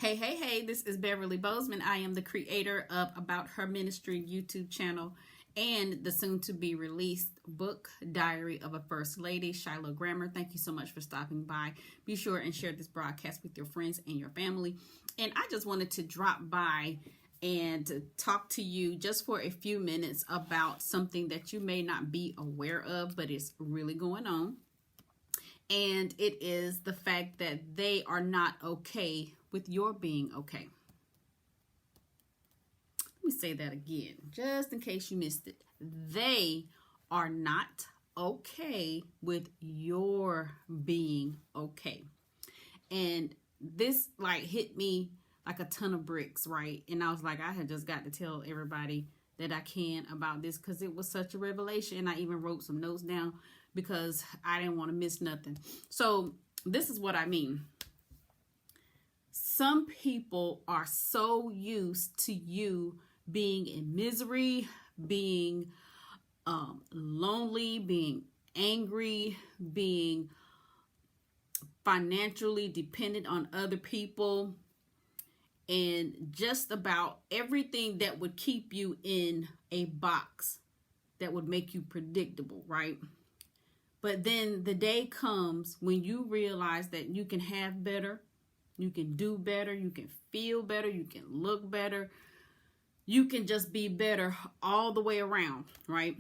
Hey, this is Beverly Bozeman. I am the creator of About Her Ministry YouTube channel and the soon to be released book, Diary of a First Lady, Shiloh Grammar. Thank you so much for stopping by. Be sure and share this broadcast with your friends and your family. And I just wanted to drop by and to talk to you just for a few minutes about something that you may not be aware of, but it's really going on. And it is the fact that they are not okay with your being okay. Let me say that again, just in case you missed it. They are not okay with your being okay. And this hit me like a ton of bricks, right? And I was like, I had just got to tell everybody that I can about this because it was such a revelation. And I even wrote some notes down because I didn't want to miss nothing. So this is what I mean. Some people are so used to you being in misery, being lonely, being angry, being financially dependent on other people, and just about everything that would keep you in a box that would make you predictable, right? But then the day comes when you realize that you can have better, you can do better, you can feel better, you can look better, you can just be better all the way around, right?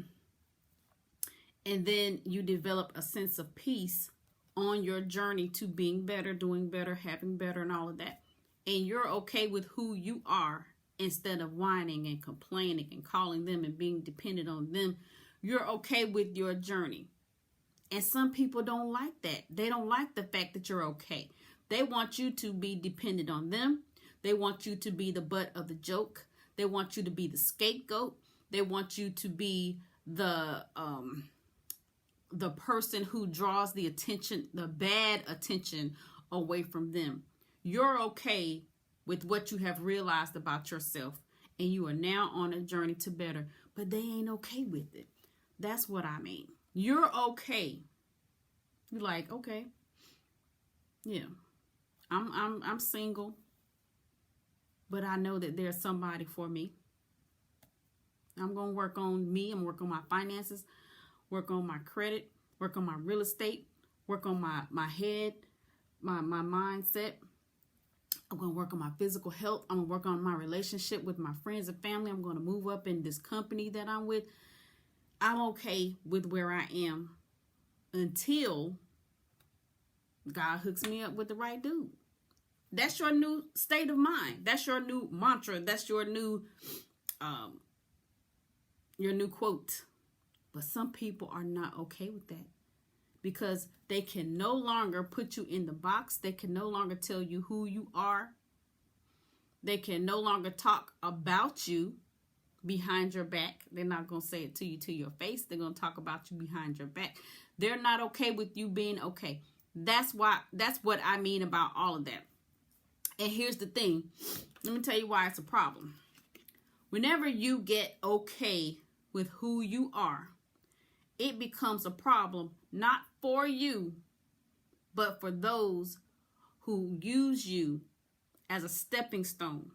And then you develop a sense of peace on your journey to being better, doing better, having better, and all of that. And you're okay with who you are instead of whining and complaining and calling them and being dependent on them. You're okay with your journey. And some people don't like that. They don't like the fact that you're okay. They want you to be dependent on them. They want you to be the butt of the joke. They want you to be the scapegoat. They want you to be the person who draws the attention, the bad attention away from them. You're okay with what you have realized about yourself, and you are now on a journey to better, but they ain't okay with it. That's what I mean. You're okay. You're like, okay, yeah, I'm single, but I know that there's somebody for me. I'm going to work on me. I'm going to work on my finances, work on my credit, work on my real estate, work on my head, my mindset. I'm going to work on my physical health. I'm going to work on my relationship with my friends and family. I'm going to move up in this company that I'm with. I'm okay with where I am until God hooks me up with the right dude. That's your new state of mind. That's your new mantra. That's your new quote. But some people are not okay with that because they can no longer put you in the box. They can no longer tell you who you are. They can no longer talk about you behind your back. They're not going to say it to you to your face. They're going to talk about you behind your back. They're not okay with you being okay. That's what I mean about all of that. And here's the thing. Let me tell you why it's a problem. Whenever you get okay with who you are, it becomes a problem not for you, but for those who use you as a stepping stone.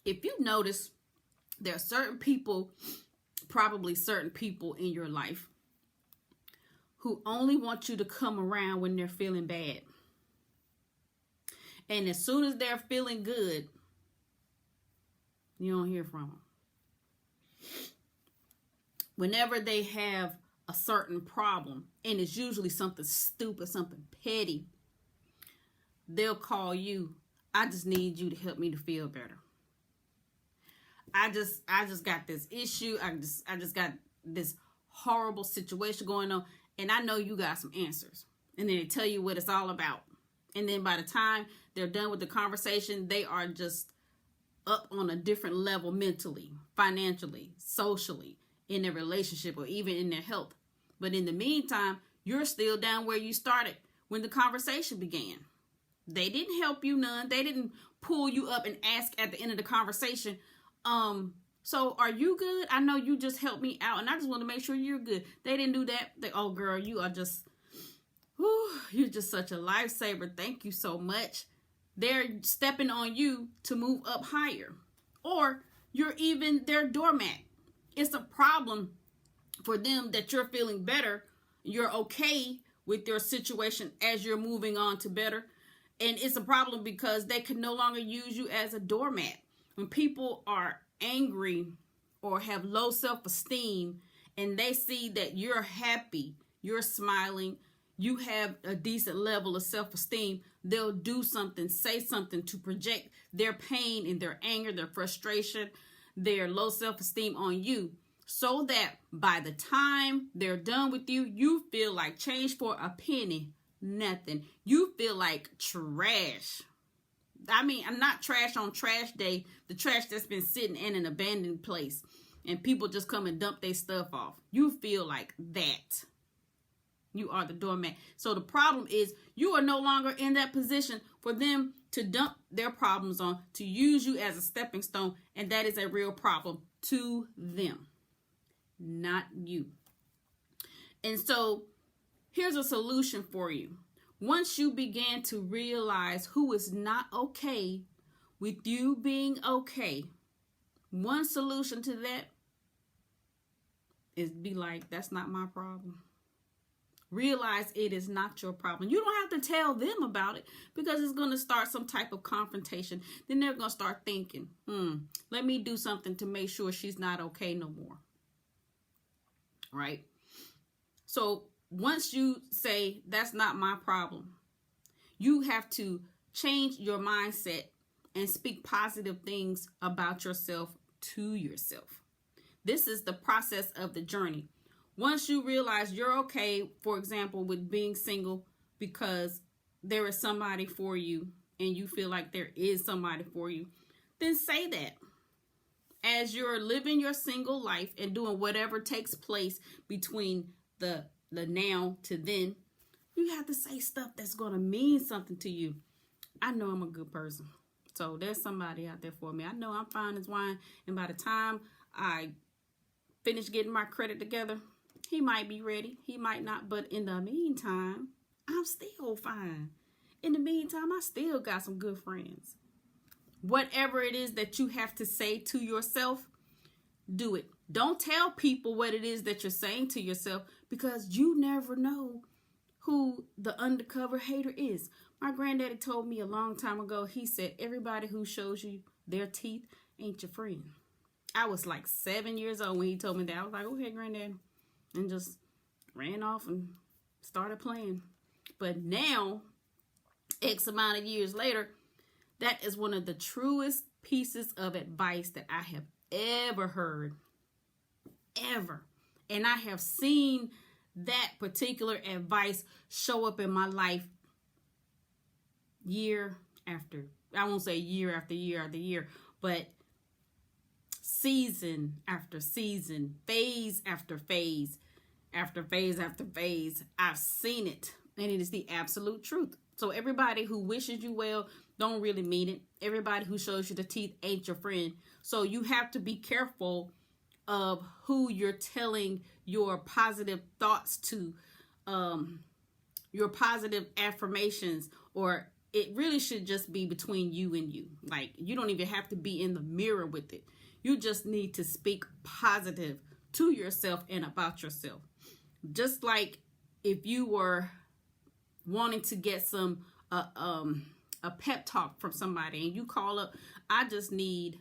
If you notice, there are certain people, probably certain people in your life, who only want you to come around when they're feeling bad. And as soon as they're feeling good, you don't hear from them. Whenever they have a certain problem, and it's usually something stupid, something petty, they'll call you. I just need you to help me to feel better. I just got this issue. I just got this horrible situation going on, and I know you got some answers. And then they tell you what it's all about. And then by the time they're done with the conversation, they are just up on a different level mentally, financially, socially, in their relationship, or even in their health. But in the meantime, you're still down where you started when the conversation began. They didn't help you none. They didn't pull you up and ask at the end of the conversation, so are you good? I know you just helped me out, and I just want to make sure you're good. They didn't do that. Oh, girl, you are just Whew, you're just such a lifesaver. Thank you so much. They're stepping on you to move up higher. Or you're even their doormat. It's a problem for them that you're feeling better. You're okay with your situation as you're moving on to better. And it's a problem because they can no longer use you as a doormat. When people are angry or have low self-esteem and they see that you're happy, you're smiling, you have a decent level of self-esteem, they'll do something, say something to project their pain and their anger, their frustration, their low self-esteem on you, so that by the time they're done with you, you feel like change for a penny, nothing. You feel like trash. I mean, I'm not trash on trash day, the trash that's been sitting in an abandoned place and people just come and dump their stuff off. You feel like that. You are the doormat. So the problem is you are no longer in that position for them to dump their problems on, to use you as a stepping stone. And that is a real problem to them, not you. And so here's a solution for you. Once you begin to realize who is not okay with you being okay, one solution to that is be like, that's not my problem. Realize it is not your problem. You don't have to tell them about it because it's going to start some type of confrontation. Then they're going to start thinking, let me do something to make sure she's not okay no more. Right? So once you say, that's not my problem, you have to change your mindset and speak positive things about yourself to yourself. This is the process of the journey. Once you realize you're okay, for example, with being single because there is somebody for you and you feel like there is somebody for you, then say that. As you're living your single life and doing whatever takes place between the now to then, you have to say stuff that's going to mean something to you. I know I'm a good person. So there's somebody out there for me. I know I'm fine as wine. And by the time I finish getting my credit together, he might be ready. He might not. But in the meantime, I'm still fine. In the meantime, I still got some good friends. Whatever it is that you have to say to yourself, do it. Don't tell people what it is that you're saying to yourself because you never know who the undercover hater is. My granddaddy told me a long time ago, he said, everybody who shows you their teeth ain't your friend. I was like 7 years old when he told me that. I was like, okay, granddad. And just ran off and started playing. But now, X amount of years later, that is one of the truest pieces of advice that I have ever heard. Ever. And I have seen that particular advice show up in my life year after, I won't say year after year after year, but season after season, phase after phase, after phase after phase. I've seen it, and it is the absolute truth. So everybody who wishes you well don't really mean it. Everybody who shows you the teeth ain't your friend. So you have to be careful of who you're telling your positive thoughts to, your positive affirmations, or it really should just be between you and you. Like, you don't even have to be in the mirror with it. You just need to speak positive to yourself and about yourself. Just like if you were wanting to get some a pep talk from somebody and you call up, I just need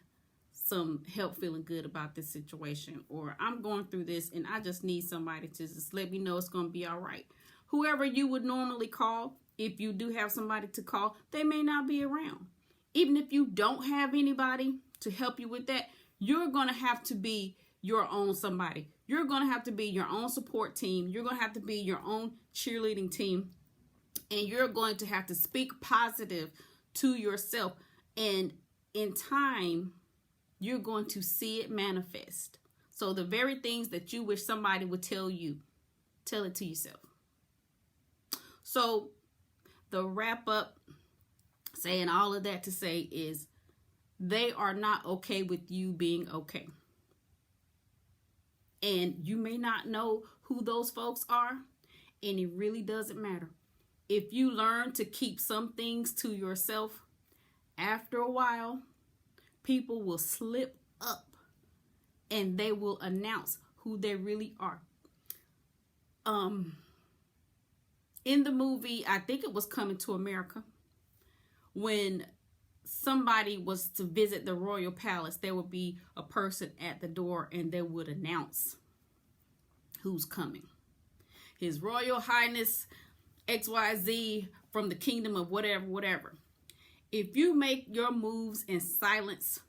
some help feeling good about this situation, or I'm going through this and I just need somebody to just let me know it's going to be all right. Whoever you would normally call, if you do have somebody to call, they may not be around. Even if you don't have anybody to help you with that, you're going to have to be your own somebody. You're going to have to be your own support team. You're going to have to be your own cheerleading team. And you're going to have to speak positive to yourself. And in time, you're going to see it manifest. So the very things that you wish somebody would tell you, tell it to yourself. So the wrap up, saying all of that to say is, they are not okay with you being okay. And you may not know who those folks are, and it really doesn't matter. if you learn to keep some things to yourself, after a while, people will slip up and they will announce who they really are. In the movie, I think it was Coming to America, when somebody was to visit the royal palace, there would be a person at the door and they would announce who's coming. His Royal Highness XYZ from the kingdom of whatever. If you make your moves in silence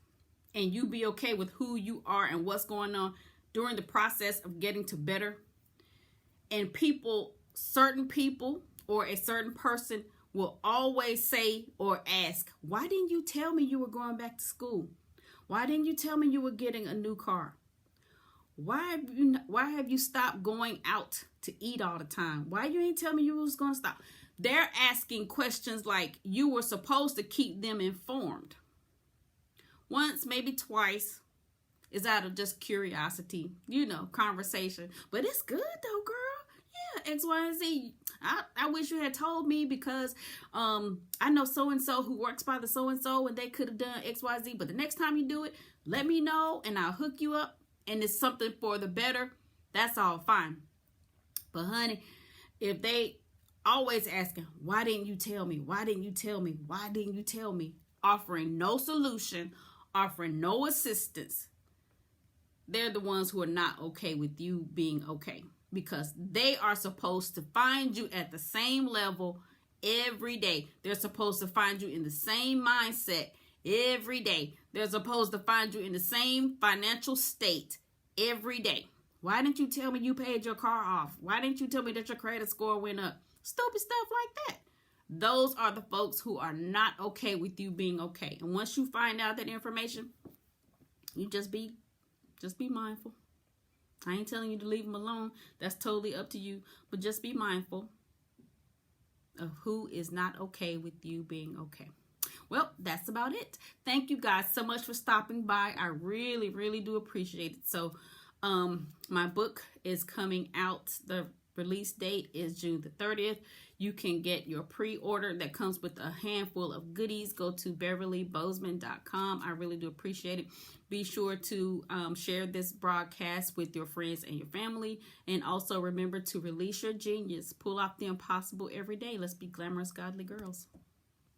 and you be okay with who you are and what's going on during the process of getting to better, and certain people or a certain person will always say or ask, why didn't you tell me you were going back to school? Why didn't you tell me you were getting a new car? Why have you stopped going out to eat all the time? Why you ain't tell me you was going to stop? They're asking questions like you were supposed to keep them informed. Once, maybe twice, is out of just curiosity, conversation. But it's good though, girl. Yeah, X, Y, and Z. I wish you had told me because I know so-and-so who works by the so-and-so and they could have done X, Y, Z. But the next time you do it, let me know and I'll hook you up. And it's something for the better. That's all fine. But honey, if they always asking, why didn't you tell me? Why didn't you tell me? Why didn't you tell me? Offering no solution, offering no assistance. They're the ones who are not okay with you being okay. Because they are supposed to find you at the same level every day. They're supposed to find you in the same mindset every day. They're supposed to find you in the same financial state every day. Why didn't you tell me you paid your car off? Why didn't you tell me that your credit score went up? Stupid stuff like that. Those are the folks who are not okay with you being okay. And once you find out that information, you just be mindful. I ain't telling you to leave them alone. That's totally up to you. But just be mindful of who is not okay with you being okay. Well, that's about it. Thank you guys so much for stopping by. I really, really do appreciate it. So, my book is coming out. The release date is June the 30th. You can get your pre-order that comes with a handful of goodies. Go to BeverlyBozeman.com. I really do appreciate it. Be sure to share this broadcast with your friends and your family. And also remember to release your genius. Pull off the impossible every day. Let's be glamorous, godly girls.